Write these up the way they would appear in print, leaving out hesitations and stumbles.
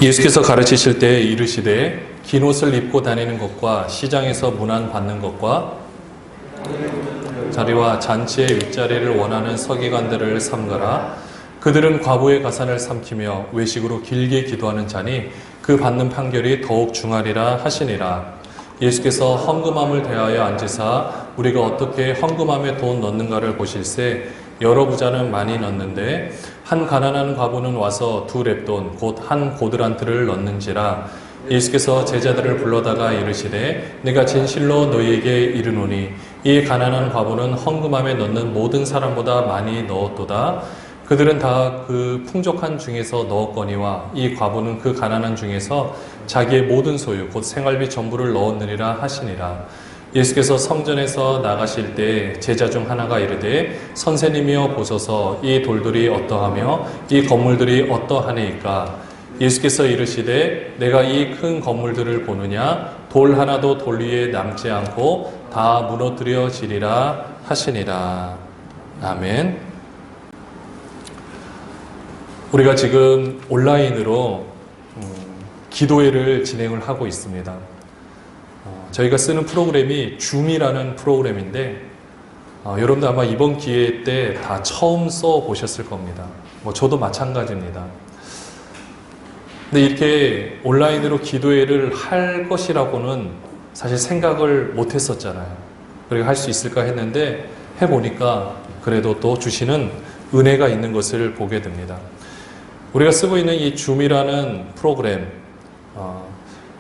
예수께서 가르치실 때 이르시되 긴 옷을 입고 다니는 것과 시장에서 문안 받는 것과 자리와 잔치의 윗자리를 원하는 서기관들을 삼가라. 그들은 과부의 가산을 삼키며 외식으로 길게 기도하는 자니 그 받는 판결이 더욱 중하리라 하시니라. 예수께서 헌금함을 대하여 앉으사 우리가 어떻게 헌금함에 돈 넣는가를 보실세 여러 부자는 많이 넣는데 한 가난한 과부는 와서 2렙돈 곧 한 고드란트를 넣는지라. 예수께서 제자들을 불러다가 이르시되 내가 진실로 너희에게 이르노니 이 가난한 과부는 헌금함에 넣는 모든 사람보다 많이 넣었도다. 그들은 다 그 풍족한 중에서 넣었거니와 이 과부는 그 가난한 중에서 자기의 모든 소유 곧 생활비 전부를 넣었느니라 하시니라. 예수께서 성전에서 나가실 때 제자 중 하나가 이르되 선생님이여 보소서 이 돌들이 어떠하며 이 건물들이 어떠하니까. 예수께서 이르시되 내가 이 큰 건물들을 보느냐 돌 하나도 돌 위에 남지 않고 다 무너뜨려지리라 하시니라. 아멘. 우리가 지금 온라인으로 기도회를 진행을 하고 있습니다. 저희가 쓰는 프로그램이 줌이라는 프로그램인데 여러분도 아마 이번 기회 때 다 처음 써보셨을 겁니다. 저도 마찬가지입니다. 근데 이렇게 온라인으로 기도회를 할 것이라고는 사실 생각을 못 했었잖아요. 그리고 할 수 있을까 했는데 해보니까 그래도 또 주시는 은혜가 있는 것을 보게 됩니다. 우리가 쓰고 있는 이 줌이라는 프로그램,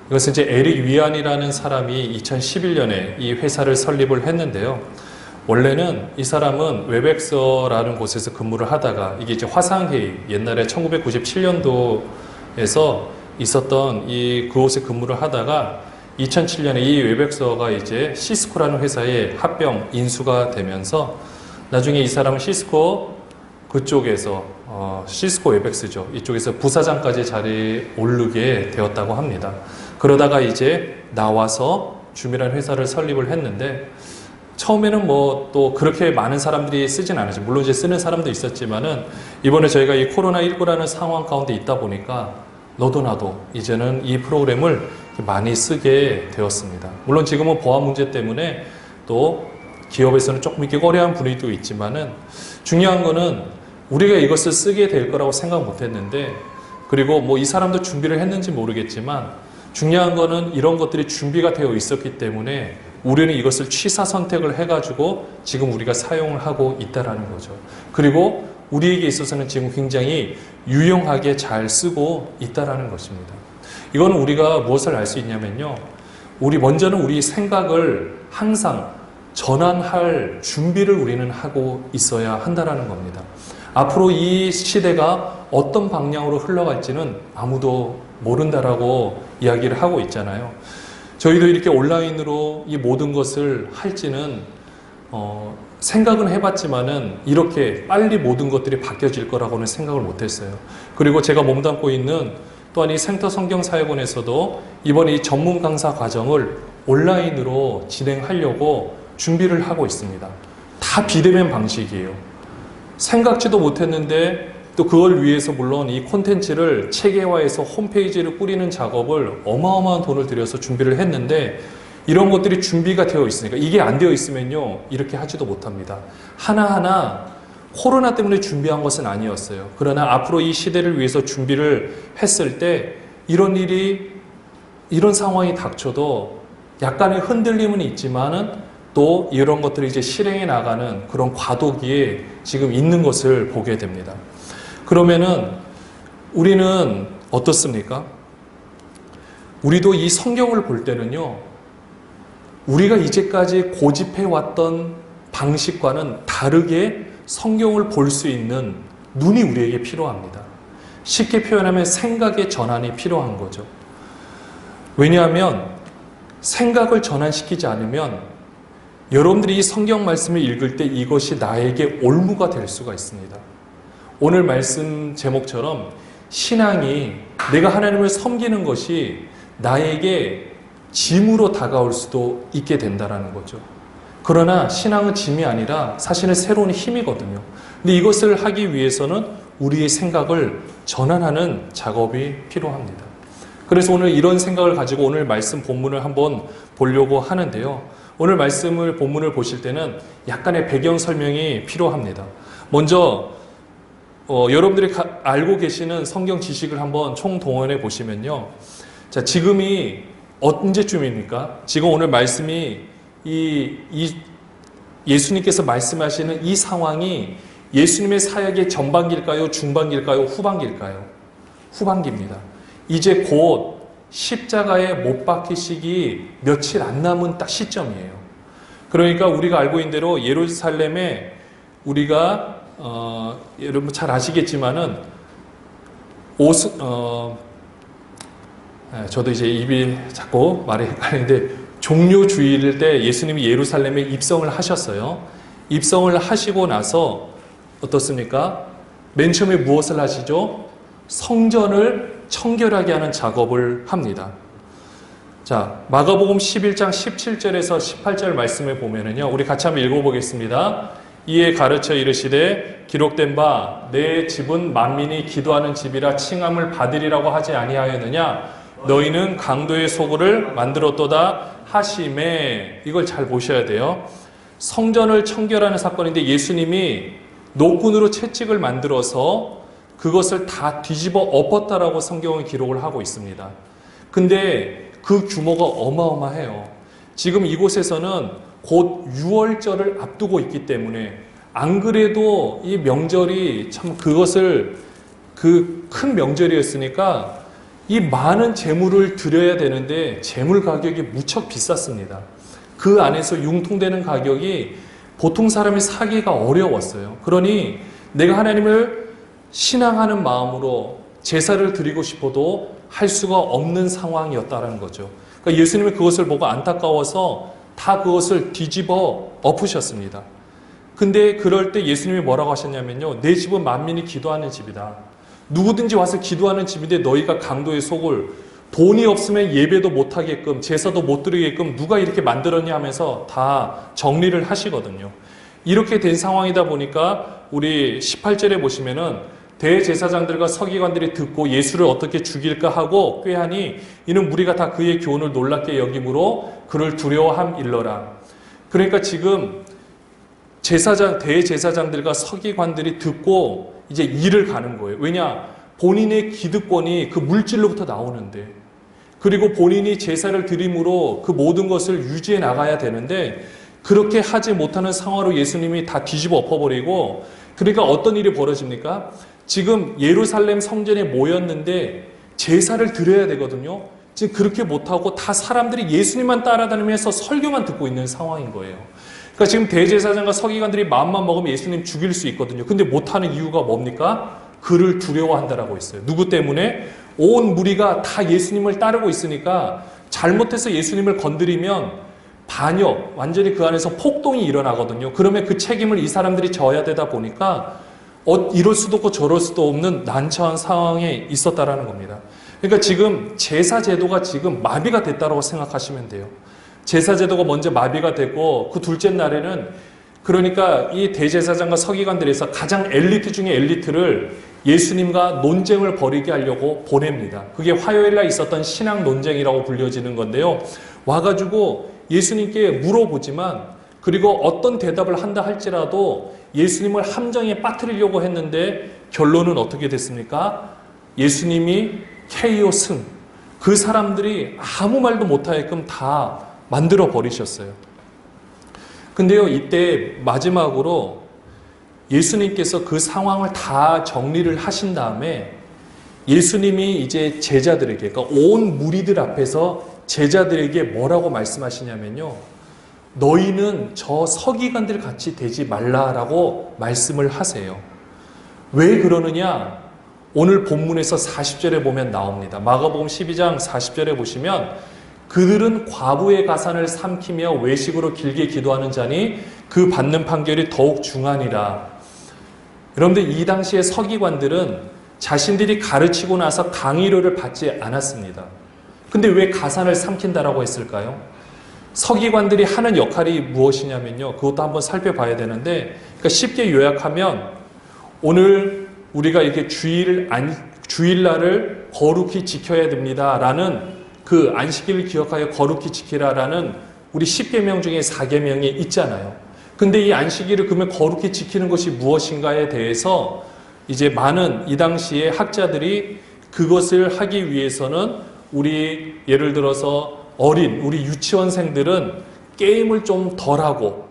이것은 이제 에릭 위안이라는 사람이 2011년에 이 회사를 설립을 했는데요. 원래는 이 사람은 웹엑서라는 곳에서 근무를 하다가 이게 이제 화상회의, 옛날에 1997년도에서 있었던 그곳에 근무를 하다가 2007년에 이 웹엑서가 이제 시스코라는 회사에 합병 인수가 되면서 나중에 이 사람은 시스코 그쪽에서 시스코 웹엑스죠. 이쪽에서 부사장까지 자리에 오르게 되었다고 합니다. 그러다가 이제 나와서 줌이라는 회사를 설립을 했는데 처음에는 또 그렇게 많은 사람들이 쓰진 않았죠. 물론 이제 쓰는 사람도 있었지만은 이번에 저희가 이 코로나19라는 상황 가운데 있다 보니까 너도 나도 이제는 이 프로그램을 많이 쓰게 되었습니다. 물론 지금은 보안 문제 때문에 또 기업에서는 조금 이렇게 꺼려한 분위기도 있지만은 중요한 거는 우리가 이것을 쓰게 될 거라고 생각 못 했는데 그리고 이 사람도 준비를 했는지 모르겠지만 중요한 거는 이런 것들이 준비가 되어 있었기 때문에 우리는 이것을 취사 선택을 해가지고 지금 우리가 사용을 하고 있다라는 거죠. 그리고 우리에게 있어서는 지금 굉장히 유용하게 잘 쓰고 있다라는 것입니다. 이거는 우리가 무엇을 알 수 있냐면요. 먼저는 우리 생각을 항상 전환할 준비를 우리는 하고 있어야 한다라는 겁니다. 앞으로 이 시대가 어떤 방향으로 흘러갈지는 아무도 모른다라고 이야기를 하고 있잖아요. 저희도 이렇게 온라인으로 이 모든 것을 할지는 생각은 해봤지만은 이렇게 빨리 모든 것들이 바뀌어질 거라고는 생각을 못했어요. 그리고 제가 몸담고 있는 또한 이 센터 성경사역원에서도 이번 이 전문 강사 과정을 온라인으로 진행하려고 준비를 하고 있습니다. 다 비대면 방식이에요. 생각지도 못했는데 또 그걸 위해서 물론 이 콘텐츠를 체계화해서 홈페이지를 꾸리는 작업을 어마어마한 돈을 들여서 준비를 했는데 이런 것들이 준비가 되어 있으니까 이게 안 되어 있으면요 이렇게 하지도 못합니다. 하나하나 코로나 때문에 준비한 것은 아니었어요. 그러나 앞으로 이 시대를 위해서 준비를 했을 때 이런 상황이 닥쳐도 약간의 흔들림은 있지만은 또 이런 것들이 이제 실행해 나가는 그런 과도기에 지금 있는 것을 보게 됩니다. 그러면은 우리는 어떻습니까? 우리도 이 성경을 볼 때는요, 우리가 이제까지 고집해왔던 방식과는 다르게 성경을 볼 수 있는 눈이 우리에게 필요합니다. 쉽게 표현하면 생각의 전환이 필요한 거죠. 왜냐하면 생각을 전환시키지 않으면 여러분들이 이 성경 말씀을 읽을 때 이것이 나에게 올무가 될 수가 있습니다. 오늘 말씀 제목처럼 신앙이 내가 하나님을 섬기는 것이 나에게 짐으로 다가올 수도 있게 된다는 거죠. 그러나 신앙은 짐이 아니라 사실은 새로운 힘이거든요. 근데 이것을 하기 위해서는 우리의 생각을 전환하는 작업이 필요합니다. 그래서 오늘 이런 생각을 가지고 오늘 말씀 본문을 한번 보려고 하는데요. 오늘 본문을 보실 때는 약간의 배경 설명이 필요합니다. 먼저 여러분들이 알고 계시는 성경 지식을 한번 총동원해 보시면요. 자, 지금이 언제쯤입니까? 지금 오늘 말씀이 예수님께서 말씀하시는 이 상황이 예수님의 사역의 전반기일까요? 중반기일까요? 후반기일까요? 후반기입니다. 이제 곧 십자가에 못 박히시기 며칠 안 남은 딱 시점이에요. 그러니까 우리가 알고 있는 대로 예루살렘에 우리가 여러분 잘 아시겠지만은 저도 이제 입이 자꾸 말이 헷갈리는데 종료주일 때 예수님이 예루살렘에 입성을 하셨어요. 입성을 하시고 나서 어떻습니까? 맨 처음에 무엇을 하시죠? 성전을 청결하게 하는 작업을 합니다. 자, 마가복음 11장 17절에서 18절 말씀에 보면은요, 우리 같이 한번 읽어보겠습니다. 이에 가르쳐 이르시되 기록된 바 내 집은 만민이 기도하는 집이라 칭함을 받으리라고 하지 아니하였느냐? 너희는 강도의 소굴을 만들었도다 하시매. 이걸 잘 보셔야 돼요. 성전을 청결하는 사건인데 예수님이 노끈으로 채찍을 만들어서 그것을 다 뒤집어 엎었다라고 성경은 기록을 하고 있습니다. 근데 그 규모가 어마어마해요. 지금 이곳에서는 곧 유월절을 앞두고 있기 때문에 안 그래도 이 명절이 참 그 큰 명절이었으니까 이 많은 재물을 드려야 되는데 재물 가격이 무척 비쌌습니다. 그 안에서 융통되는 가격이 보통 사람이 사기가 어려웠어요. 그러니 내가 하나님을 신앙하는 마음으로 제사를 드리고 싶어도 할 수가 없는 상황이었다는 거죠. 그러니까 예수님이 그것을 보고 안타까워서 다 그것을 뒤집어 엎으셨습니다. 근데 그럴 때 예수님이 뭐라고 하셨냐면요. 내 집은 만민이 기도하는 집이다. 누구든지 와서 기도하는 집인데 너희가 강도의 속을 돈이 없으면 예배도 못하게끔 제사도 못 드리게끔 누가 이렇게 만들었냐 하면서 다 정리를 하시거든요. 이렇게 된 상황이다 보니까 우리 18절에 보시면은 대제사장들과 서기관들이 듣고 예수를 어떻게 죽일까 하고 꾀하니 이는 무리가 다 그의 교훈을 놀랍게 여김으로 그를 두려워함 일러라. 그러니까 지금 대제사장들과 서기관들이 듣고 이제 일을 가는 거예요. 왜냐? 본인의 기득권이 그 물질로부터 나오는데, 그리고 본인이 제사를 드림으로 그 모든 것을 유지해 나가야 되는데 그렇게 하지 못하는 상황으로 예수님이 다 뒤집어 엎어버리고, 그러니까 어떤 일이 벌어집니까? 지금 예루살렘 성전에 모였는데 제사를 드려야 되거든요. 지금 그렇게 못하고 다 사람들이 예수님만 따라다니면서 설교만 듣고 있는 상황인 거예요. 그러니까 지금 대제사장과 서기관들이 마음만 먹으면 예수님 죽일 수 있거든요. 근데 못하는 이유가 뭡니까? 그를 두려워한다라고 했어요. 누구 때문에? 온 무리가 다 예수님을 따르고 있으니까 잘못해서 예수님을 건드리면 반역, 완전히 그 안에서 폭동이 일어나거든요. 그러면 그 책임을 이 사람들이 져야 되다 보니까 이럴 수도 없고 저럴 수도 없는 난처한 상황에 있었다라는 겁니다. 그러니까 지금 제사 제도가 지금 마비가 됐다고 생각하시면 돼요. 제사 제도가 먼저 마비가 되고 그 둘째 날에는 그러니까 이 대제사장과 서기관들에서 가장 엘리트 중에 엘리트를 예수님과 논쟁을 벌이게 하려고 보냅니다. 그게 화요일날 있었던 신앙 논쟁이라고 불려지는 건데요. 와가지고 예수님께 물어보지만, 그리고 어떤 대답을 한다 할지라도 예수님을 함정에 빠뜨리려고 했는데 결론은 어떻게 됐습니까? 예수님이 KO 승. 그 사람들이 아무 말도 못하게끔 다 만들어 버리셨어요. 근데요, 이때 마지막으로 예수님께서 그 상황을 다 정리를 하신 다음에 예수님이 이제 제자들에게, 그러니까 온 무리들 앞에서 제자들에게 뭐라고 말씀하시냐면요. 너희는 저 서기관들 같이 되지 말라라고 말씀을 하세요. 왜 그러느냐? 오늘 본문에서 40절에 보면 나옵니다. 마가복음 12장 40절에 보시면 그들은 과부의 가산을 삼키며 외식으로 길게 기도하는 자니 그 받는 판결이 더욱 중하니라. 여러분들, 이 당시의 서기관들은 자신들이 가르치고 나서 강의료를 받지 않았습니다. 근데 왜 가산을 삼킨다라고 했을까요? 서기관들이 하는 역할이 무엇이냐면요. 그것도 한번 살펴봐야 되는데, 그러니까 쉽게 요약하면 오늘 우리가 이렇게 주일날을 거룩히 지켜야 됩니다라는 그 안식일을 기억하여 거룩히 지키라라는 우리 10계명 중에 4계명이 있잖아요. 근데 이 안식일을 그러면 거룩히 지키는 것이 무엇인가에 대해서 이제 많은 이 당시에 학자들이 그것을 하기 위해서는 우리 예를 들어서 어린 우리 유치원생들은 게임을 좀 덜하고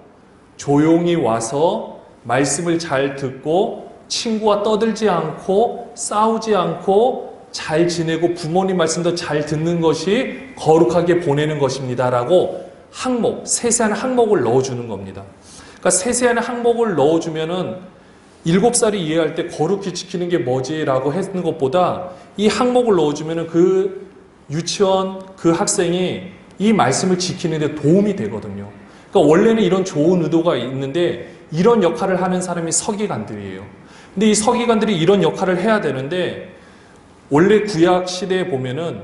조용히 와서 말씀을 잘 듣고 친구와 떠들지 않고 싸우지 않고 잘 지내고 부모님 말씀도 잘 듣는 것이 거룩하게 보내는 것입니다라고 항목, 세세한 항목을 넣어주는 겁니다. 그러니까 세세한 항목을 넣어주면은 7살이 이해할 때 거룩히 지키는 게 뭐지라고 했는 것보다 이 항목을 넣어주면은 그 유치원 그 학생이 이 말씀을 지키는 데 도움이 되거든요. 그러니까 원래는 이런 좋은 의도가 있는데 이런 역할을 하는 사람이 서기관들이에요. 근데 이 서기관들이 이런 역할을 해야 되는데 원래 구약 시대에 보면은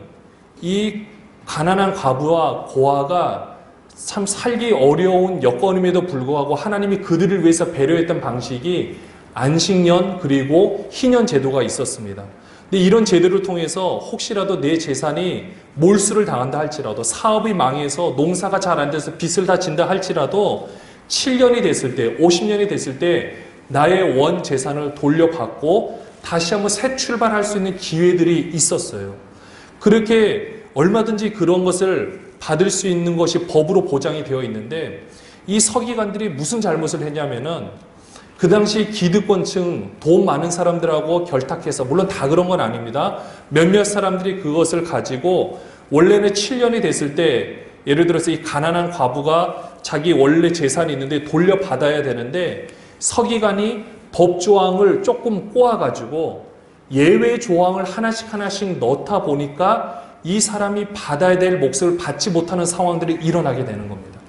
이 가난한 과부와 고아가 참 살기 어려운 여건임에도 불구하고 하나님이 그들을 위해서 배려했던 방식이 안식년 그리고 희년 제도가 있었습니다. 근데 이런 제도를 통해서 혹시라도 내 재산이 몰수를 당한다 할지라도 사업이 망해서 농사가 잘 안 돼서 빚을 다 진다 할지라도 7년이 됐을 때 50년이 됐을 때 나의 원 재산을 돌려받고 다시 한번 새 출발할 수 있는 기회들이 있었어요. 그렇게 얼마든지 그런 것을 받을 수 있는 것이 법으로 보장이 되어 있는데 이 서기관들이 무슨 잘못을 했냐면은 그 당시 기득권층 돈 많은 사람들하고 결탁해서 물론 다 그런 건 아닙니다. 몇몇 사람들이 그것을 가지고 원래는 7년이 됐을 때 예를 들어서 이 가난한 과부가 자기 원래 재산이 있는데 돌려받아야 되는데 서기관이 법조항을 조금 꼬아가지고 예외 조항을 하나씩 넣다 보니까 이 사람이 받아야 될 몫을 받지 못하는 상황들이 일어나게 되는 겁니다.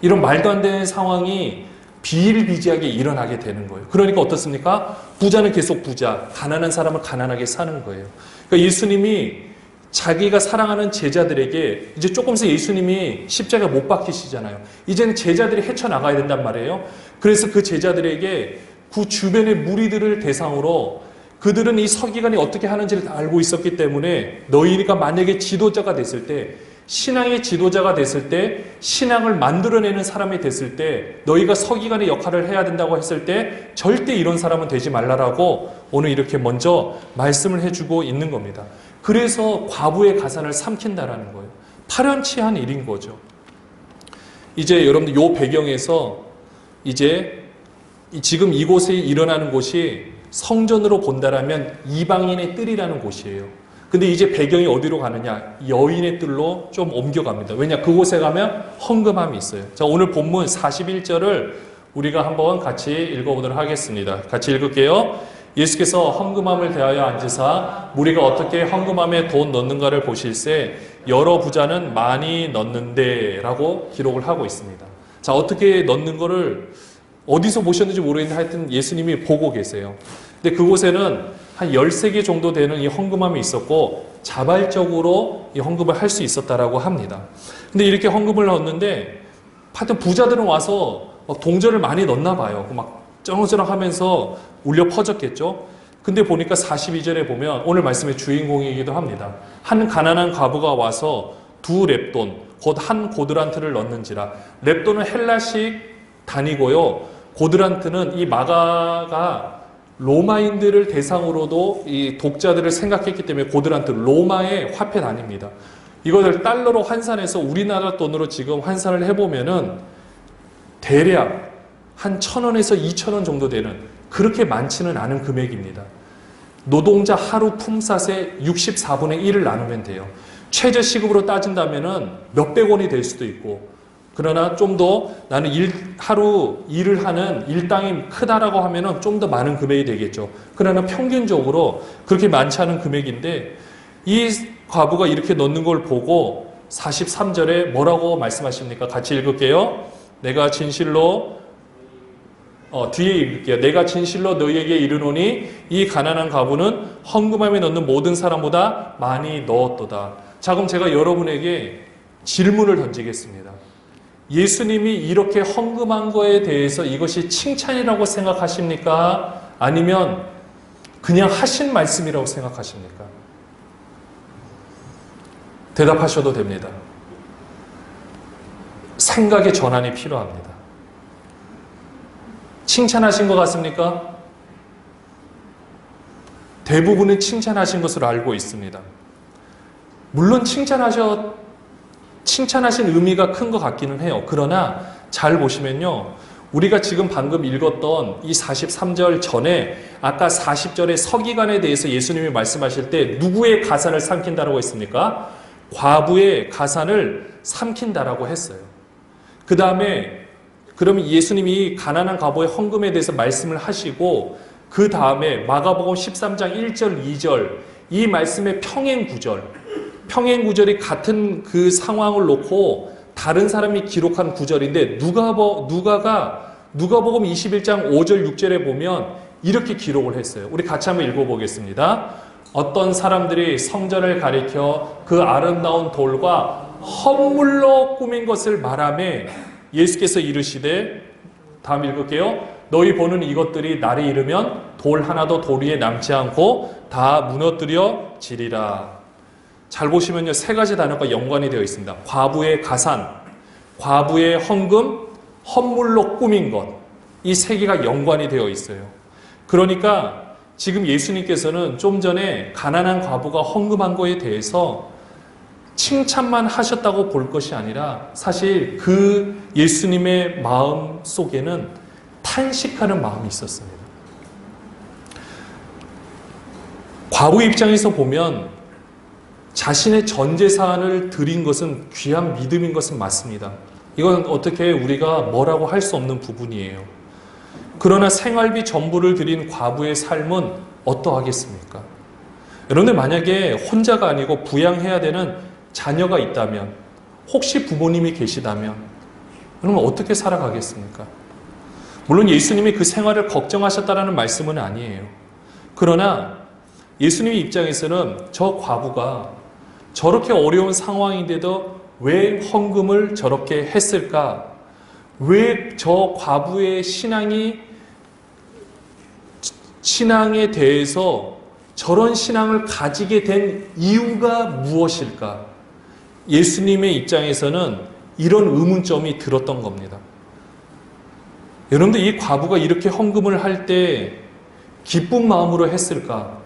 이런 말도 안 되는 상황이 비일비재하게 일어나게 되는 거예요. 그러니까 어떻습니까? 부자는 계속 부자, 가난한 사람은 가난하게 사는 거예요. 그러니까 예수님이 자기가 사랑하는 제자들에게 이제 조금 있으면 예수님이 십자가에 못 박히시잖아요. 이제는 제자들이 헤쳐나가야 된단 말이에요. 그래서 그 제자들에게 그 주변의 무리들을 대상으로 그들은 이 서기관이 어떻게 하는지를 다 알고 있었기 때문에 너희가 만약에 지도자가 됐을 때 신앙의 지도자가 됐을 때 신앙을 만들어내는 사람이 됐을 때 너희가 서기관의 역할을 해야 된다고 했을 때 절대 이런 사람은 되지 말라라고 오늘 이렇게 먼저 말씀을 해주고 있는 겁니다. 그래서 과부의 가산을 삼킨다라는 거예요. 파렴치한 일인 거죠. 이제 여러분들 요 배경에서 이제 지금 이곳에 일어나는 곳이 성전으로 본다라면 이방인의 뜰이라는 곳이에요. 근데 이제 배경이 어디로 가느냐? 여인의 뜰로 좀 옮겨갑니다. 왜냐? 그곳에 가면 헌금함이 있어요. 자, 오늘 본문 41절을 우리가 한번 같이 읽어보도록 하겠습니다. 같이 읽을게요. 예수께서 헌금함을 대하여 앉으사 무리가 어떻게 헌금함에 돈 넣는가를 보실새 여러 부자는 많이 넣는데 라고 기록을 하고 있습니다. 자, 어떻게 넣는 거를 어디서 보셨는지 모르겠는데 하여튼 예수님이 보고 계세요. 근데 그곳에는 한 13개 정도 되는 이 헌금함이 있었고 자발적으로 이 헌금을 할 수 있었다라고 합니다. 근데 이렇게 헌금을 넣었는데 하여튼 부자들은 와서 막 동전을 많이 넣나 봐요. 막 쩌렁쩌렁 하면서 울려 퍼졌겠죠. 근데 보니까 42절에 보면 오늘 말씀의 주인공이기도 합니다. 한 가난한 과부가 와서 2렙돈 곧 한 고드란트를 넣는지라. 렙돈은 헬라식 단위고요. 고드란트는 이 마가가 로마인들을 대상으로도 이 독자들을 생각했기 때문에 고드란트 로마의 화폐 단위입니다. 이것을 달러로 환산해서 우리나라 돈으로 지금 환산을 해보면은 대략 한 1,000원에서 2,000원 정도 되는 그렇게 많지는 않은 금액입니다. 노동자 하루 품삯의 64분의 1을 나누면 돼요. 최저 시급으로 따진다면은 몇백 원이 될 수도 있고 그러나 좀 더 나는 하루 일을 하는 일당이 크다라고 하면은 좀 더 많은 금액이 되겠죠. 그러나 평균적으로 그렇게 많지 않은 금액인데 이 과부가 이렇게 넣는 걸 보고 43절에 뭐라고 말씀하십니까? 같이 읽을게요. 내가 진실로 뒤에 읽을게요. 내가 진실로 너희에게 이르노니 이 가난한 과부는 헌금함에 넣는 모든 사람보다 많이 넣었도다. 자, 그럼 제가 여러분에게 질문을 던지겠습니다. 예수님이 이렇게 헌금한 거에 대해서 이것이 칭찬이라고 생각하십니까? 아니면 그냥 하신 말씀이라고 생각하십니까? 대답하셔도 됩니다. 생각의 전환이 필요합니다. 칭찬하신 것 같습니까? 대부분은 칭찬하신 것으로 알고 있습니다. 물론 칭찬하신 의미가 큰 것 같기는 해요. 그러나 잘 보시면요. 우리가 지금 방금 읽었던 이 43절 전에 아까 40절의 서기관에 대해서 예수님이 말씀하실 때 누구의 가산을 삼킨다라고 했습니까? 과부의 가산을 삼킨다라고 했어요. 그 다음에 그러면 예수님이 가난한 과부의 헌금에 대해서 말씀을 하시고 그 다음에 마가복음 13장 1절 2절 이 말씀의 평행 구절이 같은 그 상황을 놓고 다른 사람이 기록한 구절인데 누가복음 21장 5절 6절에 보면 이렇게 기록을 했어요. 우리 같이 한번 읽어보겠습니다. 어떤 사람들이 성전을 가리켜 그 아름다운 돌과 헌물로 꾸민 것을 말하며 예수께서 이르시되, 다음 읽을게요. 너희 보는 이것들이 날이 이르면 돌 하나도 돌 위에 남지 않고 다 무너뜨려지리라. 잘 보시면요, 세 가지 단어가 연관이 되어 있습니다. 과부의 가산, 과부의 헌금, 헌물로 꾸민 것. 이 세 개가 연관이 되어 있어요. 그러니까 지금 예수님께서는 좀 전에 가난한 과부가 헌금한 거에 대해서 칭찬만 하셨다고 볼 것이 아니라 사실 그 예수님의 마음 속에는 탄식하는 마음이 있었습니다. 과부 입장에서 보면 자신의 전 재산을 드린 것은 귀한 믿음인 것은 맞습니다. 이건 어떻게 우리가 뭐라고 할 수 없는 부분이에요. 그러나 생활비 전부를 드린 과부의 삶은 어떠하겠습니까? 여러분들 만약에 혼자가 아니고 부양해야 되는 자녀가 있다면, 혹시 부모님이 계시다면 여러분 어떻게 살아가겠습니까? 물론 예수님이 그 생활을 걱정하셨다라는 말씀은 아니에요. 그러나 예수님의 입장에서는 저 과부가 저렇게 어려운 상황인데도 왜 헌금을 저렇게 했을까? 왜 저 과부의 신앙에 대해서 저런 신앙을 가지게 된 이유가 무엇일까? 예수님의 입장에서는 이런 의문점이 들었던 겁니다. 여러분들, 이 과부가 이렇게 헌금을 할 때 기쁜 마음으로 했을까?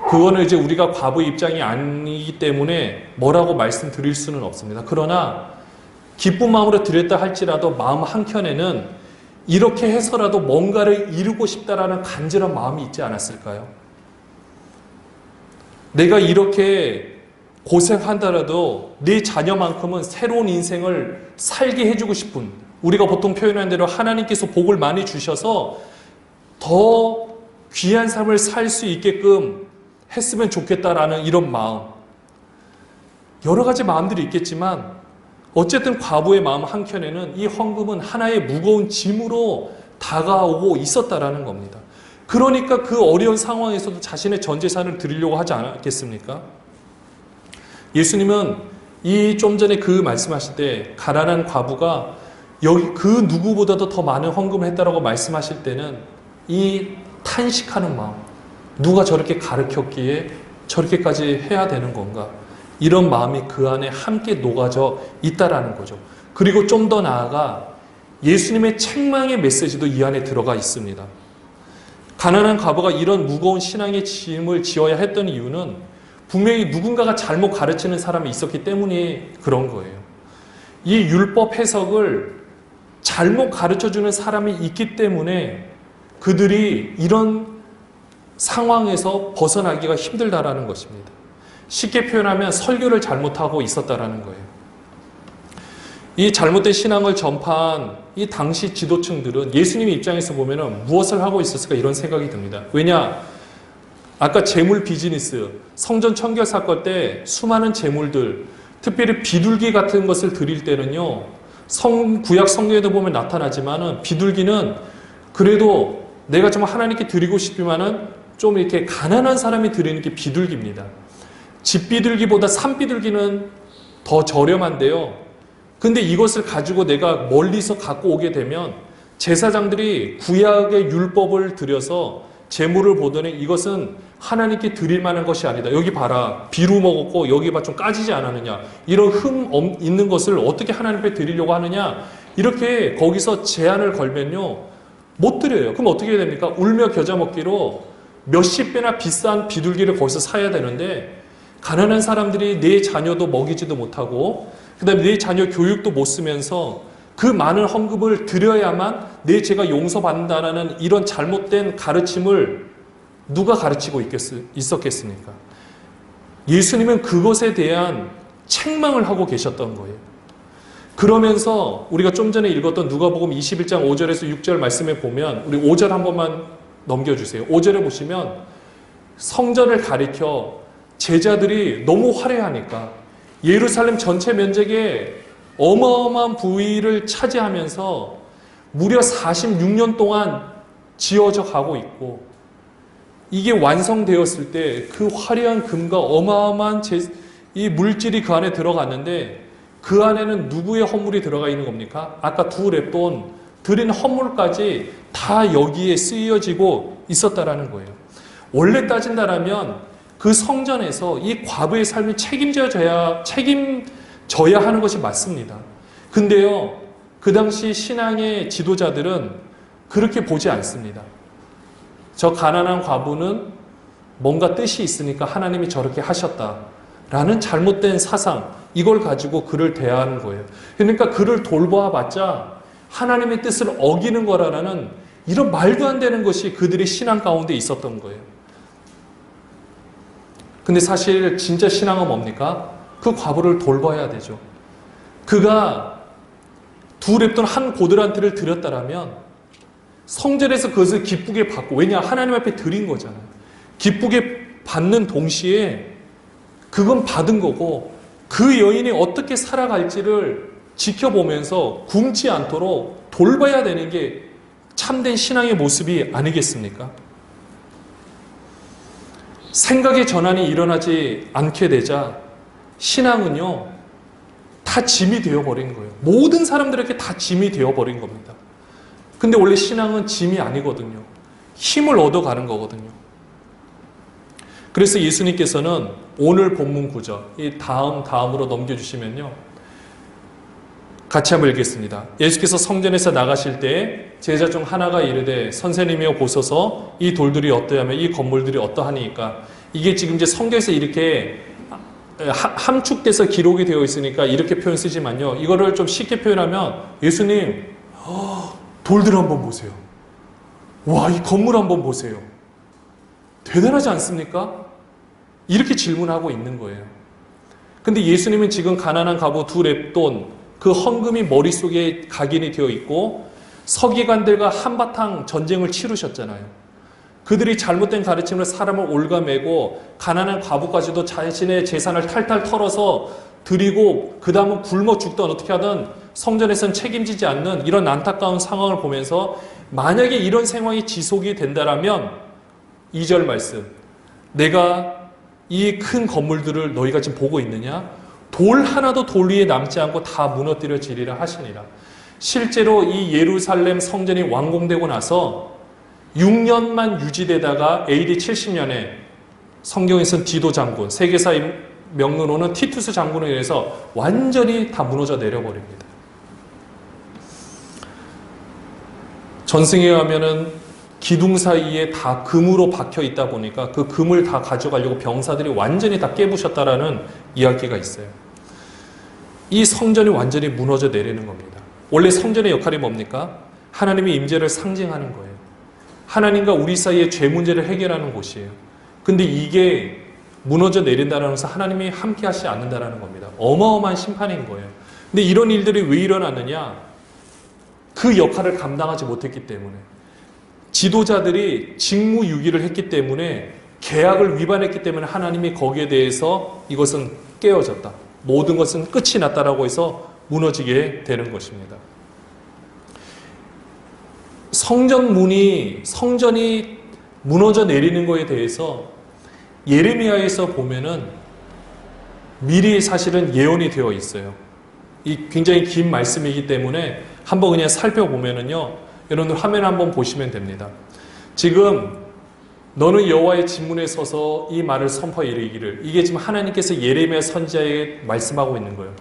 그거는 이제 우리가 과부 입장이 아니기 때문에 뭐라고 말씀드릴 수는 없습니다. 그러나 기쁜 마음으로 드렸다 할지라도 마음 한켠에는 이렇게 해서라도 뭔가를 이루고 싶다라는 간절한 마음이 있지 않았을까요? 내가 이렇게 고생한다라도 내 자녀만큼은 새로운 인생을 살게 해주고 싶은, 우리가 보통 표현하는 대로 하나님께서 복을 많이 주셔서 더 귀한 삶을 살 수 있게끔 했으면 좋겠다라는 이런 마음. 여러 가지 마음들이 있겠지만 어쨌든 과부의 마음 한켠에는 이 헌금은 하나의 무거운 짐으로 다가오고 있었다라는 겁니다. 그러니까 그 어려운 상황에서도 자신의 전 재산을 드리려고 하지 않았겠습니까? 예수님은 이 좀 전에 그 말씀하실 때 가난한 과부가 여기 그 누구보다도 더 많은 헌금을 했다라고 말씀하실 때는 이 탄식하는 마음, 누가 저렇게 가르쳤기에 저렇게까지 해야 되는 건가? 이런 마음이 그 안에 함께 녹아져 있다라는 거죠. 그리고 좀 더 나아가 예수님의 책망의 메시지도 이 안에 들어가 있습니다. 가난한 과부가 이런 무거운 신앙의 짐을 지어야 했던 이유는 분명히 누군가가 잘못 가르치는 사람이 있었기 때문에 그런 거예요. 이 율법 해석을 잘못 가르쳐주는 사람이 있기 때문에 그들이 이런 상황에서 벗어나기가 힘들다라는 것입니다. 쉽게 표현하면 설교를 잘못하고 있었다라는 거예요. 이 잘못된 신앙을 전파한 이 당시 지도층들은 예수님의 입장에서 보면 무엇을 하고 있었을까 이런 생각이 듭니다. 왜냐? 아까 재물 비즈니스, 성전 청결 사건 때 수많은 재물들, 특별히 비둘기 같은 것을 드릴 때는요, 구약 성경에도 보면 나타나지만은 비둘기는 그래도 내가 좀 하나님께 드리고 싶지만은 좀 이렇게 가난한 사람이 드리는 게 비둘기입니다. 집비둘기보다 산비둘기는 더 저렴한데요. 근데 이것을 가지고 내가 멀리서 갖고 오게 되면 제사장들이 구약의 율법을 들여서 재물을 보더니 이것은 하나님께 드릴 만한 것이 아니다. 여기 봐라. 비루 먹었고 여기 봐 좀 까지지 않았느냐. 이런 있는 것을 어떻게 하나님께 드리려고 하느냐. 이렇게 거기서 제한을 걸면요. 못 드려요. 그럼 어떻게 해야 됩니까? 울며 겨자 먹기로 몇십 배나 비싼 비둘기를 거기서 사야 되는데 가난한 사람들이 내 자녀도 먹이지도 못하고 그다음에 내 자녀 교육도 못 쓰면서 그 많은 헌금을 드려야만 내 죄가 용서받는다라는 이런 잘못된 가르침을 누가 가르치고 있었겠습니까? 예수님은 그것에 대한 책망을 하고 계셨던 거예요. 그러면서 우리가 좀 전에 읽었던 누가복음 21장 5절에서 6절 말씀에 보면 우리 5절 한 번만 넘겨주세요. 5절에 보시면 성전을 가리켜 제자들이 너무 화려하니까 예루살렘 전체 면적에 어마어마한 부위를 차지하면서 무려 46년 동안 지어져 가고 있고 이게 완성되었을 때 그 화려한 금과 어마어마한 이 물질이 그 안에 들어갔는데 그 안에는 누구의 헌물이 들어가 있는 겁니까? 아까 두 렙돈 드린 헌물까지 다 여기에 쓰여지고 있었다라는 거예요. 원래 따진다라면 그 성전에서 이 과부의 삶이 책임져야 하는 것이 맞습니다. 근데요, 그 당시 신앙의 지도자들은 그렇게 보지 않습니다. 저 가난한 과부는 뭔가 뜻이 있으니까 하나님이 저렇게 하셨다라는 잘못된 사상, 이걸 가지고 그를 대하는 거예요. 그러니까 그를 돌보아봤자 하나님의 뜻을 어기는 거라는 이런 말도 안 되는 것이 그들의 신앙 가운데 있었던 거예요. 근데 사실 진짜 신앙은 뭡니까? 그 과부를 돌봐야 되죠. 그가 두 렙돈 한 고드란트를 드렸다라면 성전에서 그것을 기쁘게 받고, 왜냐? 하나님 앞에 드린 거잖아요. 기쁘게 받는 동시에 그건 받은 거고 그 여인이 어떻게 살아갈지를 지켜보면서 굶지 않도록 돌봐야 되는 게 참된 신앙의 모습이 아니겠습니까? 생각의 전환이 일어나지 않게 되자 신앙은요, 다 짐이 되어버린 거예요. 모든 사람들에게 다 짐이 되어버린 겁니다. 근데 원래 신앙은 짐이 아니거든요. 힘을 얻어가는 거거든요. 그래서 예수님께서는 오늘 본문 구절, 이 다음으로 넘겨주시면요. 같이 한번 읽겠습니다. 예수께서 성전에서 나가실 때 제자 중 하나가 이르되 선생님이여 보소서 이 돌들이 어떠하며 이 건물들이 어떠하니까. 이게 지금 이제 성경에서 이렇게 함축돼서 기록이 되어 있으니까 이렇게 표현 쓰지만요. 이거를 좀 쉽게 표현하면 예수님 돌들 한번 보세요. 와, 이 건물 한번 보세요. 대단하지 않습니까? 이렇게 질문하고 있는 거예요. 근데 예수님은 지금 가난한 과부 두 렙돈 그 헌금이 머릿속에 각인이 되어 있고 서기관들과 한바탕 전쟁을 치르셨잖아요. 그들이 잘못된 가르침으로 사람을 올가매고 가난한 과부까지도 자신의 재산을 탈탈 털어서 드리고 그 다음은 굶어 죽든 어떻게 하든 성전에서는 책임지지 않는 이런 안타까운 상황을 보면서 만약에 이런 상황이 지속이 된다면 2절 말씀, 내가 이 큰 건물들을 너희가 지금 보고 있느냐? 돌 하나도 돌 위에 남지 않고 다 무너뜨려지리라 하시니라. 실제로 이 예루살렘 성전이 완공되고 나서 6년만 유지되다가 AD 70년에 성경에서는 디도 장군, 세계사의 명문호는 티투스 장군에 의해서 완전히 다 무너져 내려버립니다. 전승에 가면은 기둥 사이에 다 금으로 박혀 있다 보니까 그 금을 다 가져가려고 병사들이 완전히 다 깨부셨다라는 이야기가 있어요. 이 성전이 완전히 무너져 내리는 겁니다. 원래 성전의 역할이 뭡니까? 하나님의 임재를 상징하는 거예요. 하나님과 우리 사이의 죄 문제를 해결하는 곳이에요. 근데 이게 무너져 내린다는 것은 하나님이 함께 하시지 않는다는 겁니다. 어마어마한 심판인 거예요. 근데 이런 일들이 왜 일어났느냐? 그 역할을 감당하지 못했기 때문에, 지도자들이 직무유기를 했기 때문에, 계약을 위반했기 때문에 하나님이 거기에 대해서 이것은 깨어졌다, 모든 것은 끝이 났다라고 해서 무너지게 되는 것입니다. 성전이 무너져 내리는 것에 대해서 예레미야에서 보면은 미리 사실은 예언이 되어 있어요. 이 굉장히 긴 말씀이기 때문에 한번 그냥 살펴보면은요, 여러분들 화면 한번 보시면 됩니다. 지금 너는 여호와의 진문에 서서 이 말을 선포하여 이르기를. 이게 지금 하나님께서 예레미야 선지자에게 말씀하고 있는 거예요.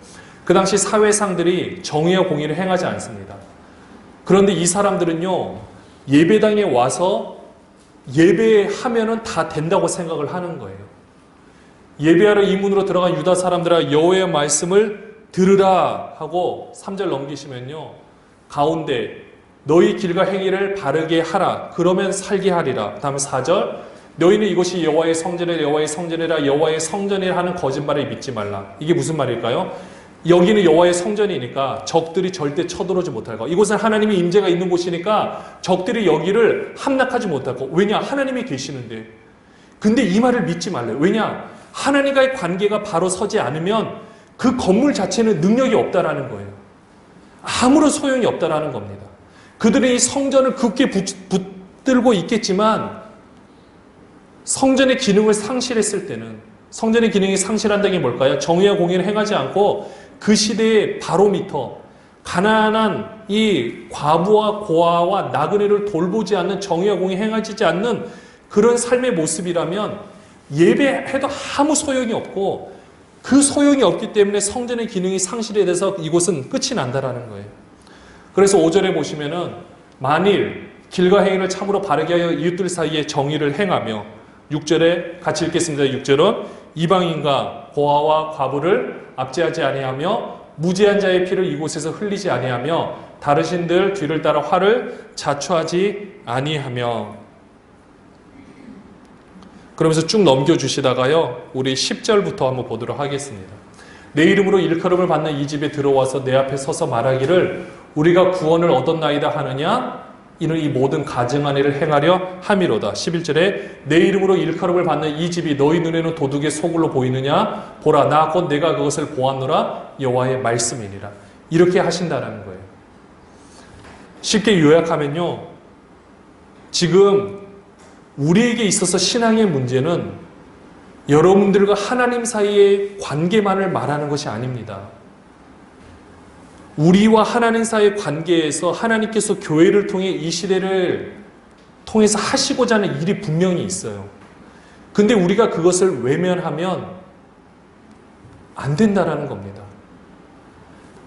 그 당시 사회상들이 정의와 공의를 행하지 않습니다. 그런데 이 사람들은요, 예배당에 와서 예배하면은 다 된다고 생각을 하는 거예요. 예배하러 이 문으로 들어간 유다 사람들아 여호와의 말씀을 들으라 하고 3절 넘기시면요, 가운데 너희 길과 행위를 바르게 하라. 그러면 살게 하리라. 다음 4절. 너희는 이것이 여호와의 성전이라 여호와의 성전이라 여호와의 성전이라 하는 거짓말을 믿지 말라. 이게 무슨 말일까요? 여기는 여호와의 성전이니까 적들이 절대 쳐들어오지 못할 거. 이곳은 하나님의 임재가 있는 곳이니까 적들이 여기를 함락하지 못할 거. 왜냐? 하나님이 계시는데. 근데 이 말을 믿지 말래요. 왜냐? 하나님과의 관계가 바로 서지 않으면 그 건물 자체는 능력이 없다라는 거예요. 아무런 소용이 없다라는 겁니다. 그들은 이 성전을 굳게 붙들고 있겠지만 성전의 기능을 상실했을 때는, 성전의 기능이 상실한다는 게 뭘까요? 정의와 공의를 행하지 않고 그 시대의 바로미터, 가난한 이 과부와 고아와 나그네를 돌보지 않는, 정의와 공의 행하지 않는 그런 삶의 모습이라면 예배해도 아무 소용이 없고, 그 소용이 없기 때문에 성전의 기능이 상실에 대해서 이곳은 끝이 난다라는 거예요. 그래서 5절에 보시면은 만일 길과 행위를 참으로 바르게 하여 이웃들 사이에 정의를 행하며, 6절에 같이 읽겠습니다. 6절은 이방인과 고아와 과부를 압제하지 아니하며 무죄한 자의 피를 이곳에서 흘리지 아니하며 다르신들 뒤를 따라 화를 자초하지 아니하며. 그러면서 쭉 넘겨주시다가요, 우리 10절부터 한번 보도록 하겠습니다. 내 이름으로 일컬음을 받는 이 집에 들어와서 내 앞에 서서 말하기를 우리가 구원을 얻었나이다 하느냐? 이는 이 모든 가증한 일을 행하려 함이로다. 11절에 내 이름으로 일컬음을 받는 이 집이 너희 눈에는 도둑의 소굴로 보이느냐? 보라, 나 곧 내가 그것을 보았노라. 여호와의 말씀이니라. 이렇게 하신다는 거예요. 쉽게 요약하면요, 지금 우리에게 있어서 신앙의 문제는 여러분들과 하나님 사이의 관계만을 말하는 것이 아닙니다. 우리와 하나님 사이의 관계에서 하나님께서 교회를 통해 이 시대를 통해서 하시고자 하는 일이 분명히 있어요. 근데 우리가 그것을 외면하면 안 된다라는 겁니다.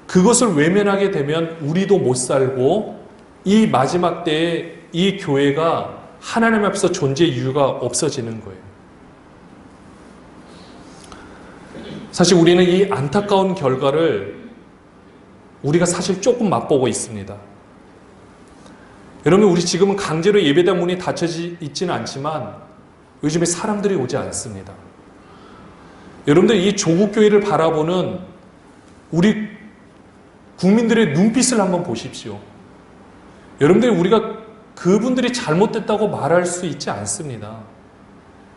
그것을 외면하게 되면 우리도 못 살고 이 마지막 때에 이 교회가 하나님 앞에서 존재의 이유가 없어지는 거예요. 사실 우리는 이 안타까운 결과를 우리가 사실 조금 맛보고 있습니다. 여러분, 우리 지금은 강제로 예배당 문이 닫혀져 있지는 않지만 요즘에 사람들이 오지 않습니다. 여러분들, 이 조국 교회를 바라보는 우리 국민들의 눈빛을 한번 보십시오. 여러분들, 우리가 그분들이 잘못됐다고 말할 수 있지 않습니다.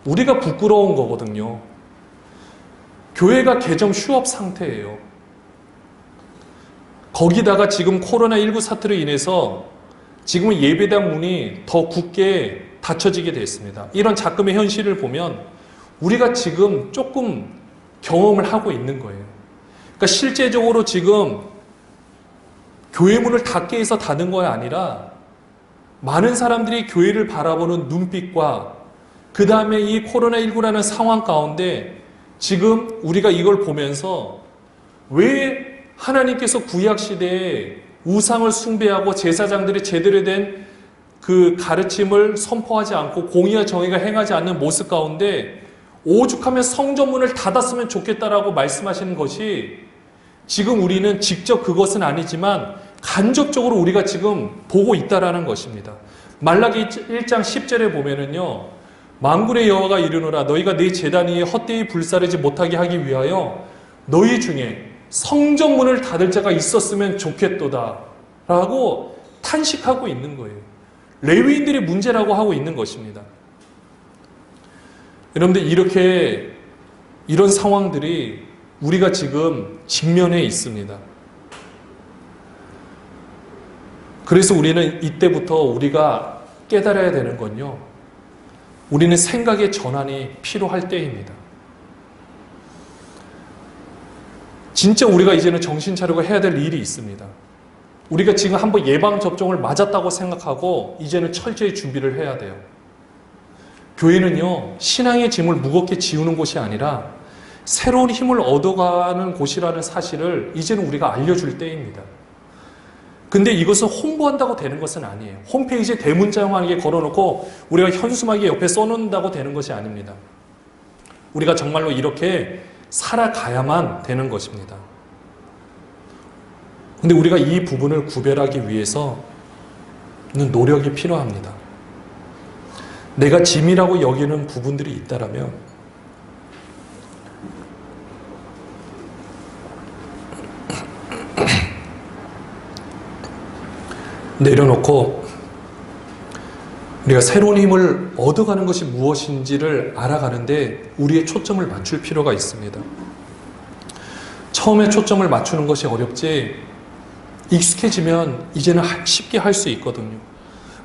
우리가 부끄러운 거거든요. 교회가 개점 휴업 상태예요. 거기다가 지금 코로나19 사태로 인해서 지금은 예배당 문이 더 굳게 닫혀지게 됐습니다. 이런 작금의 현실을 보면 우리가 지금 조금 경험을 하고 있는 거예요. 그러니까 실제적으로 지금 교회 문을 닫게 해서 닫은 것이 아니라 많은 사람들이 교회를 바라보는 눈빛과 그 다음에 이 코로나19라는 상황 가운데 지금 우리가 이걸 보면서 왜 하나님께서 구약시대에 우상을 숭배하고 제사장들이 제대로 된 그 가르침을 선포하지 않고 공의와 정의가 행하지 않는 모습 가운데 오죽하면 성전문을 닫았으면 좋겠다라고 말씀하시는 것이 지금 우리는 직접 그것은 아니지만 간접적으로 우리가 지금 보고 있다라는 것입니다. 말라기 1장 10절에 보면은요, 만군의 여호와가 이르노라 너희가 내 제단 위에 헛되이 불사르지 못하게 하기 위하여 너희 중에 성전문을 닫을 자가 있었으면 좋겠도다 라고 탄식하고 있는 거예요. 레위인들의 문제라고 하고 있는 것입니다. 여러분들, 이런 상황들이 우리가 지금 직면해 있습니다. 그래서 우리는 이때부터 우리가 깨달아야 되는 건요, 우리는 생각의 전환이 필요할 때입니다. 진짜 우리가 이제는 정신 차리고 해야 될 일이 있습니다. 우리가 지금 한번 예방접종을 맞았다고 생각하고 이제는 철저히 준비를 해야 돼요. 교회는요, 신앙의 짐을 무겁게 지우는 곳이 아니라 새로운 힘을 얻어가는 곳이라는 사실을 이제는 우리가 알려줄 때입니다. 근데 이것을 홍보한다고 되는 것은 아니에요. 홈페이지에 대문짝하게 걸어놓고 우리가 현수막에 옆에 써놓는다고 되는 것이 아닙니다. 우리가 정말로 이렇게 살아가야만 되는 것입니다. 근데 우리가 이 부분을 구별하기 위해서는 노력이 필요합니다. 내가 짐이라고 여기는 부분들이 있다라면 내려놓고 우리가 새로운 힘을 얻어가는 것이 무엇인지를 알아가는데 우리의 초점을 맞출 필요가 있습니다. 처음에 초점을 맞추는 것이 어렵지 익숙해지면 이제는 쉽게 할 수 있거든요.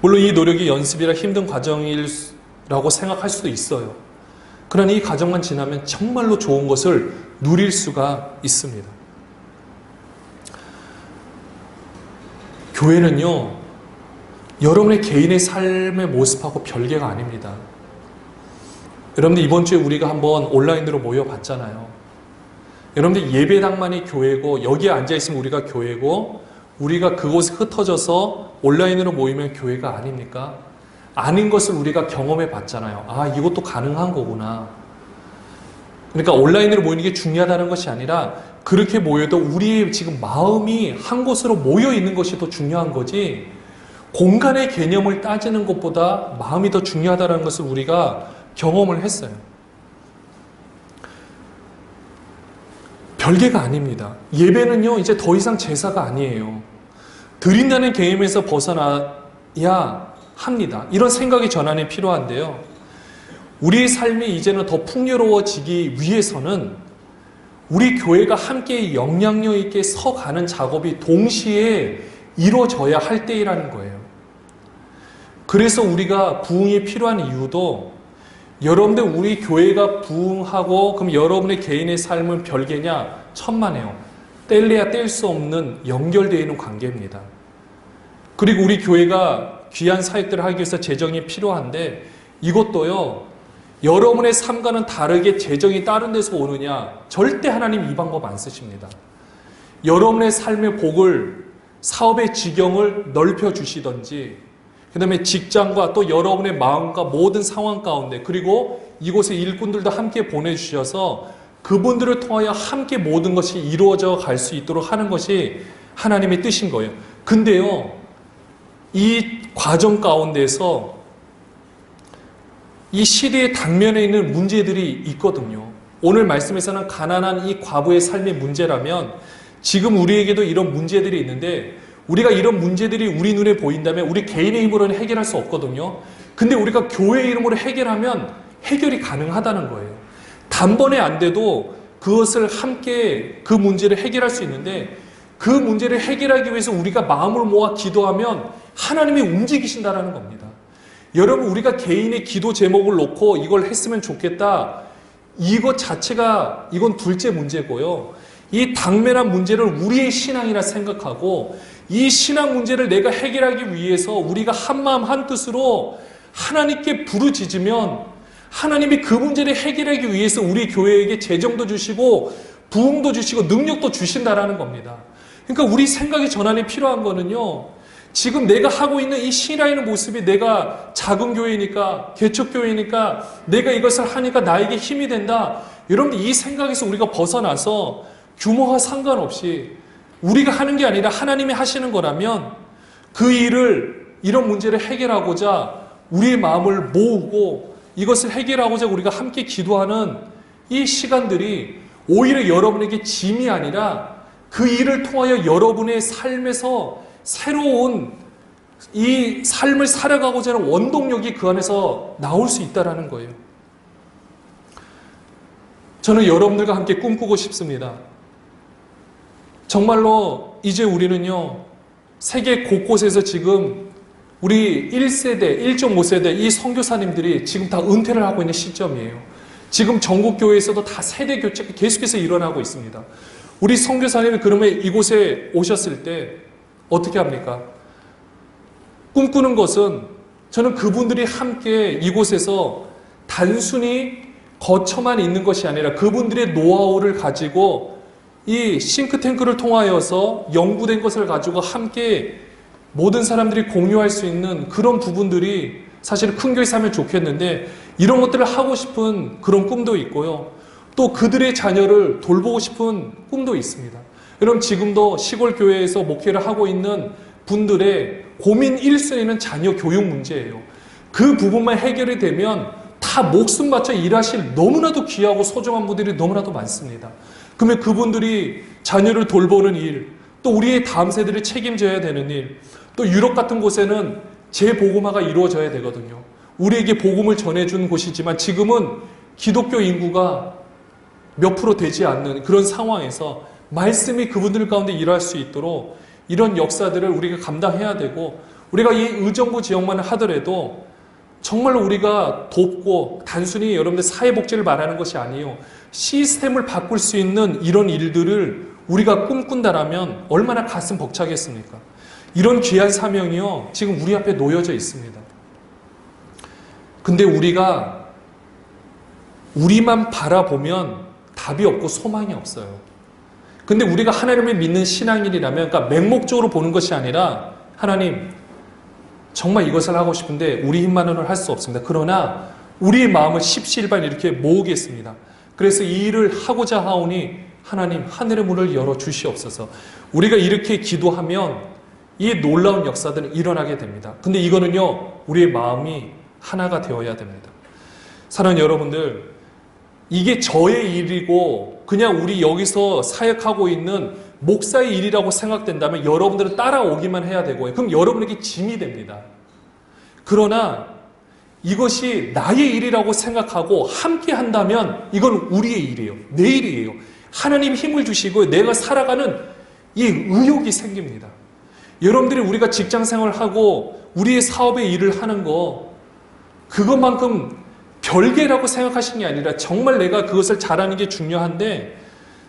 물론 이 노력이 연습이라 힘든 과정이라고 생각할 수도 있어요. 그러나 이 과정만 지나면 정말로 좋은 것을 누릴 수가 있습니다. 교회는요, 여러분의 개인의 삶의 모습하고 별개가 아닙니다. 여러분들 이번 주에 우리가 한번 온라인으로 모여봤잖아요. 여러분들 예배당만이 교회고 여기에 앉아있으면 우리가 교회고 우리가 그곳에 흩어져서 온라인으로 모이면 교회가 아닙니까? 아닌 것을 우리가 경험해 봤잖아요. 아, 이것도 가능한 거구나. 그러니까 온라인으로 모이는 게 중요하다는 것이 아니라 그렇게 모여도 우리의 지금 마음이 한 곳으로 모여 있는 것이 더 중요한 거지 공간의 개념을 따지는 것보다 마음이 더 중요하다는 것을 우리가 경험을 했어요. 별개가 아닙니다. 예배는요, 이제 더 이상 제사가 아니에요. 드린다는 개념에서 벗어나야 합니다. 이런 생각이 전환이 필요한데요. 우리의 삶이 이제는 더 풍요로워지기 위해서는 우리 교회가 함께 영향력 있게 서가는 작업이 동시에 이루어져야 할 때이라는 거예요. 그래서 우리가 부흥이 필요한 이유도 여러분들 우리 교회가 부흥하고 그럼 여러분의 개인의 삶은 별개냐? 천만에요. 뗄래야 뗄 수 없는 연결되어 있는 관계입니다. 그리고 우리 교회가 귀한 사역들을 하기 위해서 재정이 필요한데 이것도요. 여러분의 삶과는 다르게 재정이 다른 데서 오느냐? 절대 하나님 이 방법 안 쓰십니다. 여러분의 삶의 복을 사업의 지경을 넓혀주시던지 그 다음에 직장과 또 여러분의 마음과 모든 상황 가운데 그리고 이곳에 일꾼들도 함께 보내주셔서 그분들을 통하여 함께 모든 것이 이루어져 갈 수 있도록 하는 것이 하나님의 뜻인 거예요. 근데요, 이 과정 가운데서 이 시대의 당면에 있는 문제들이 있거든요. 오늘 말씀에서는 가난한 이 과부의 삶의 문제라면 지금 우리에게도 이런 문제들이 있는데 우리가 이런 문제들이 우리 눈에 보인다면 우리 개인의 힘으로는 해결할 수 없거든요. 근데 우리가 교회의 이름으로 해결하면 해결이 가능하다는 거예요. 단번에 안 돼도 그것을 함께 그 문제를 해결할 수 있는데 그 문제를 해결하기 위해서 우리가 마음을 모아 기도하면 하나님이 움직이신다라는 겁니다. 여러분 우리가 개인의 기도 제목을 놓고 이걸 했으면 좋겠다. 이것 자체가 이건 둘째 문제고요. 이 당면한 문제를 우리의 신앙이라 생각하고 이 신앙 문제를 내가 해결하기 위해서 우리가 한마음 한뜻으로 하나님께 부르짖으면 하나님이 그 문제를 해결하기 위해서 우리 교회에게 재정도 주시고 부흥도 주시고 능력도 주신다라는 겁니다. 그러니까 우리 생각의 전환이 필요한 거는요. 지금 내가 하고 있는 이 신앙의 모습이 내가 작은 교회니까 개척교회니까 내가 이것을 하니까 나에게 힘이 된다. 여러분들 이 생각에서 우리가 벗어나서 규모와 상관없이 우리가 하는 게 아니라 하나님이 하시는 거라면 그 일을 이런 문제를 해결하고자 우리의 마음을 모으고 이것을 해결하고자 우리가 함께 기도하는 이 시간들이 오히려 여러분에게 짐이 아니라 그 일을 통하여 여러분의 삶에서 새로운 이 삶을 살아가고자 하는 원동력이 그 안에서 나올 수 있다는 거예요. 저는 여러분들과 함께 꿈꾸고 싶습니다. 정말로 이제 우리는요, 세계 곳곳에서 지금 우리 1세대, 1.5세대 이 선교사님들이 지금 다 은퇴를 하고 있는 시점이에요. 지금 전국교회에서도 다 세대 교체가 계속해서 일어나고 있습니다. 우리 선교사님이 그러면 이곳에 오셨을 때 어떻게 합니까? 꿈꾸는 것은 저는 그분들이 함께 이곳에서 단순히 거처만 있는 것이 아니라 그분들의 노하우를 가지고 이 싱크탱크를 통하여서 연구된 것을 가지고 함께 모든 사람들이 공유할 수 있는 그런 부분들이 사실 큰 교회에서 하면 좋겠는데, 이런 것들을 하고 싶은 그런 꿈도 있고요. 또 그들의 자녀를 돌보고 싶은 꿈도 있습니다. 여러분, 지금도 시골 교회에서 목회를 하고 있는 분들의 고민 1순위는 자녀 교육 문제예요. 그 부분만 해결이 되면 다 목숨 바쳐 일하실 너무나도 귀하고 소중한 분들이 너무나도 많습니다. 그러면 그분들이 자녀를 돌보는 일, 또 우리의 다음 세대를 책임져야 되는 일, 또 유럽 같은 곳에는 재복음화가 이루어져야 되거든요. 우리에게 복음을 전해준 곳이지만 지금은 기독교 인구가 몇 프로 되지 않는 그런 상황에서 말씀이 그분들 가운데 일할 수 있도록 이런 역사들을 우리가 감당해야 되고, 우리가 이 의정부 지역만 하더라도 정말로 우리가 돕고, 단순히 여러분들 사회복지를 말하는 것이 아니에요. 시스템을 바꿀 수 있는 이런 일들을 우리가 꿈꾼다라면 얼마나 가슴 벅차겠습니까? 이런 귀한 사명이요, 지금 우리 앞에 놓여져 있습니다. 근데 우리가 우리만 바라보면 답이 없고 소망이 없어요. 근데 우리가 하나님을 믿는 신앙인이라면, 그러니까 맹목적으로 보는 것이 아니라, 하나님, 정말 이것을 하고 싶은데 우리 힘만으로는 할 수 없습니다. 그러나 우리의 마음을 십시일반 이렇게 모으겠습니다. 그래서 이 일을 하고자 하오니 하나님, 하늘의 문을 열어 주시옵소서. 우리가 이렇게 기도하면 이 놀라운 역사들은 일어나게 됩니다. 근데 이거는요, 우리의 마음이 하나가 되어야 됩니다. 사랑하는 여러분들, 이게 저의 일이고 그냥 우리 여기서 사역하고 있는 목사의 일이라고 생각된다면 여러분들은 따라오기만 해야 되고요. 그럼 여러분에게 짐이 됩니다. 그러나 이것이 나의 일이라고 생각하고 함께 한다면 이건 우리의 일이에요. 내 일이에요. 하나님 힘을 주시고 내가 살아가는 이 의욕이 생깁니다. 여러분들이 우리가 직장 생활하고 우리의 사업의 일을 하는 거, 그것만큼 별개라고 생각하시는 게 아니라 정말 내가 그것을 잘하는 게 중요한데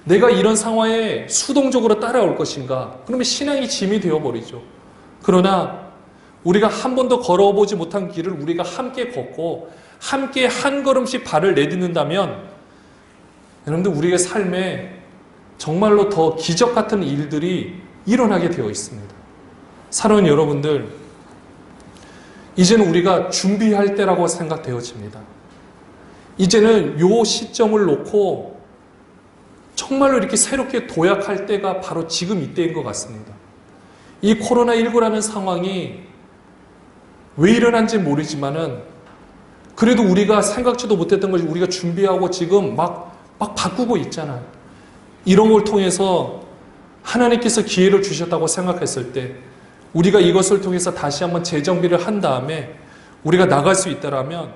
내가 이런 상황에 수동적으로 따라올 것인가? 그러면 신앙이 짐이 되어버리죠. 그러나 우리가 한 번도 걸어보지 못한 길을 우리가 함께 걷고 함께 한 걸음씩 발을 내딛는다면 여러분들, 우리의 삶에 정말로 더 기적 같은 일들이 일어나게 되어 있습니다. 사랑하는 여러분들, 이제는 우리가 준비할 때라고 생각되어집니다. 이제는 요 시점을 놓고 정말로 이렇게 새롭게 도약할 때가 바로 지금 이때인 것 같습니다. 이 코로나19라는 상황이 왜 일어난지 모르지만은 그래도 우리가 생각지도 못했던 것을 우리가 준비하고 지금 막 바꾸고 있잖아요. 이런 걸 통해서 하나님께서 기회를 주셨다고 생각했을 때 우리가 이것을 통해서 다시 한번 재정비를 한 다음에 우리가 나갈 수 있다라면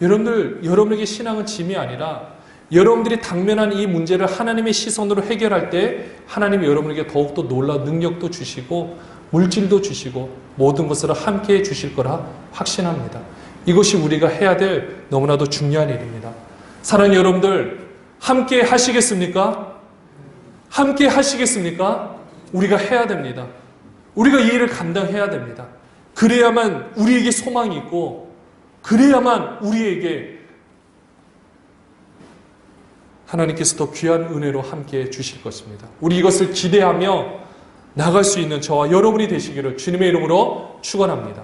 여러분에게 신앙은 짐이 아니라 여러분들이 당면한 이 문제를 하나님의 시선으로 해결할 때 하나님이 여러분에게 더욱더 놀라운 능력도 주시고 물질도 주시고 모든 것을 함께 해 주실 거라 확신합니다. 이것이 우리가 해야 될 너무나도 중요한 일입니다. 사랑하는 여러분들, 함께 하시겠습니까? 함께 하시겠습니까? 우리가 해야 됩니다. 우리가 이 일을 감당해야 됩니다. 그래야만 우리에게 소망이 있고 그래야만 우리에게 하나님께서 더 귀한 은혜로 함께 주실 것입니다. 우리 이것을 기대하며 나갈 수 있는 저와 여러분이 되시기를 주님의 이름으로 축원합니다.